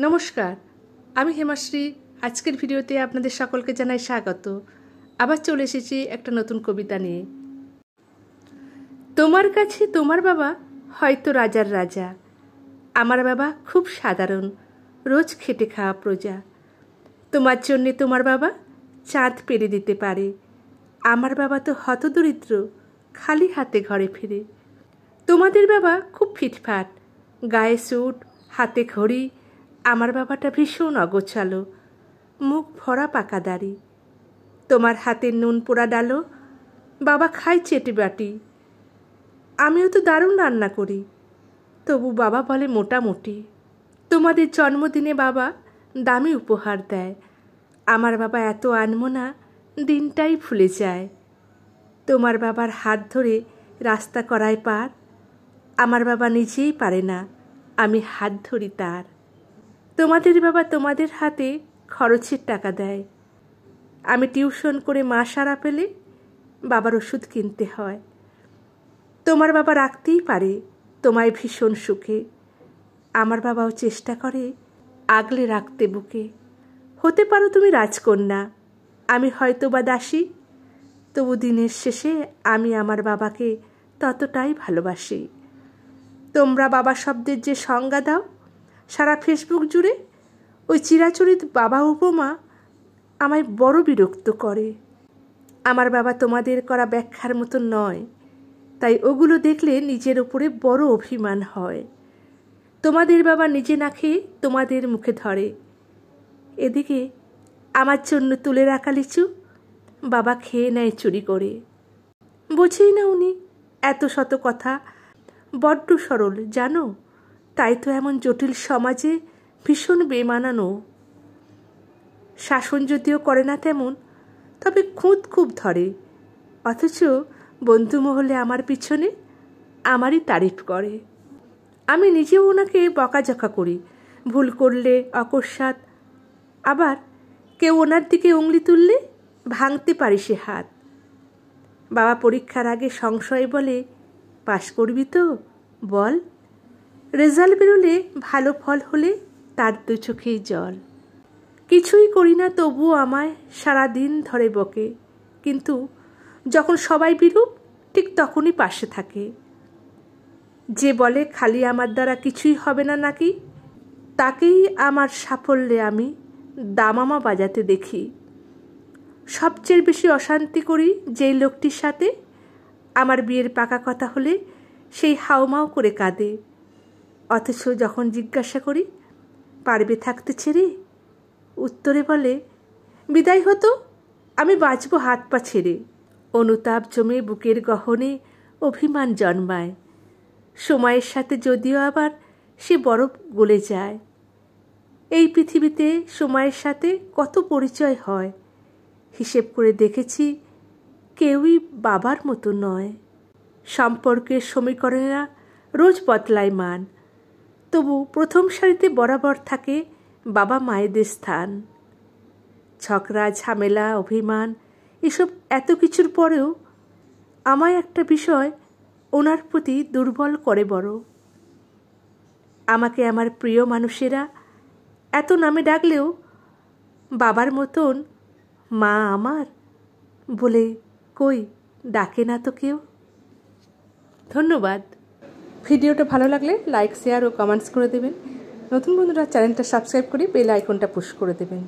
নমস্কার, আমি হেমাশ্রী। আজকের ভিডিওতে আপনাদের সকলকে জানাই স্বাগত। আবার চলে এসেছি একটা নতুন কবিতা নিয়ে। তোমার কাছে তোমার বাবা হয়তো রাজার রাজা, আমার বাবা খুব সাধারণ, রোজ খেটে খাওয়া প্রজা। তোমার জন্যে তোমার বাবা চাঁদ পেরে দিতে পারে, আমার বাবা তো হতদরিদ্র, খালি হাতে ঘরে ফিরে। তোমাদের বাবা খুব ফিটফাট, গায়ে স্যুট, হাতে ঘড়ি, আমার বাবাটা ভীষণ অগোছালো, মুখ ভরা পাকা দাড়ি। তোমার হাতের নুন পোড়া ডালো বাবা খায় চেটে বাটি। আমিও তো দারুণ রান্না করি, তবু বাবা বলে মোটামুটি। তোমাদের জন্মদিনে বাবা দামি উপহার দেয়, আমার বাবা এত আনমনা, দিনটাই ভুলে যায়। তোমার বাবার হাত ধরে রাস্তা করায় পার, আমার বাবা নিজেই পারে না, আমি হাত ধরি তার। তোমাদের বাবা তোমাদের হাতে খরচের টাকা দেয়, আমি টিউশন করে মা সারা পেলে বাবার ওষুধ কিনতে হয়। তোমার বাবা রাখতেই পারে তোমায় ভীষণ সুখে, আমার বাবাও চেষ্টা করে আগলে রাখতে বুকে। হতে পারো তুমি রাজকন্যা, আমি হয়তো বা দাসী, তবু দিনের শেষে আমি আমার বাবাকে ততটাই ভালোবাসি। তোমরা বাবা শব্দের যে সংজ্ঞা দাও সারা ফেসবুক জুড়ে, ওই চিরাচরিত বাবা উপমা আমায় বড় বিরক্ত করে। আমার বাবা তোমাদের করা ব্যাখ্যার মতো নয়, তাই ওগুলো দেখলে নিজের ওপরে বড় অভিমান হয়। তোমাদের বাবা নিজে না খেয়ে তোমাদের মুখে ধরে, এদিকে আমার জন্য তুলে রাখা লিচু বাবা খেয়ে নেয় চুরি করে। বোঝেই না উনি এত শত কথা, বড্ড সরল জানো, তাই তো এমন জটিল সমাজে ভীষণ বেমানানো। শাসন যদিও করে না তেমন, তবে খুঁত খুব ধরে, অথচ বন্ধু মহলে আমার পিছনে আমারই তারিফ করে। আমি নিজেও ওনাকে বকাঝকা করি, ভুল করলে অকস্মাৎ, আবার কেউ ওনার দিকে উংলি তুললে ভাঙতে পারি সে হাত। বাবা পরীক্ষার আগে সংশয় বলে, পাশ করবি তো বল, রেজাল্ট বেরোলে ভালো ফল হলে তার দু চোখেই জল। কিছুই করি না তবুও আমায় সারা দিন ধরে বকে, কিন্তু যখন সবাই বিরূপ ঠিক তখনই পাশে থাকে। যে বলে খালি আমার দ্বারা কিছুই হবে না নাকি, তাকেই আমার সাফল্যে আমি দামামা বাজাতে দেখি। সবচেয়ে বেশি অশান্তি করি যেই লোকটির সাথে, আমার বিয়ের পাকা কথা হলে সেই হাউমাউ করে কাঁদে, অথচ যখন জিজ্ঞাসা করি পারবে থাকতে ছেড়ে, উত্তরে বলে বিদায় হতো, আমি বাঁচব হাত পা ছেড়ে। অনুতাপ জমে বুকের গহনে অভিমান জন্মায়, সময়ের সাথে যদিও আবার সে বরফ গলে যায়। এই পৃথিবীতে সময়ের সাথে কত পরিচয় হয়, হিসেব করে দেখেছি কেউই বাবার মতো নয়। সম্পর্কের সমীকরণেরা রোজ বদলায় মান, তবু প্রথম সারিতে বরাবর থাকে বাবা মায়েদের স্থান। ঝগড়া ঝামেলা অভিমান এসব এত কিছুর পরেও আমায় একটা বিষয় ওনার প্রতি দুর্বল করে বড়। আমাকে আমার প্রিয় মানুষেরা এত নামে ডাকলেও বাবার মতন মা আমার বলে কই ডাকে না তো কেউ। ধন্যবাদ। ভিডিওটা ভালো লাগলে লাইক শেয়ার ও কমেন্টস করে দেবেন। নতুন বন্ধুরা চ্যানেলটা সাবস্ক্রাইব করে বেল আইকনটা পুশ করে দেবেন।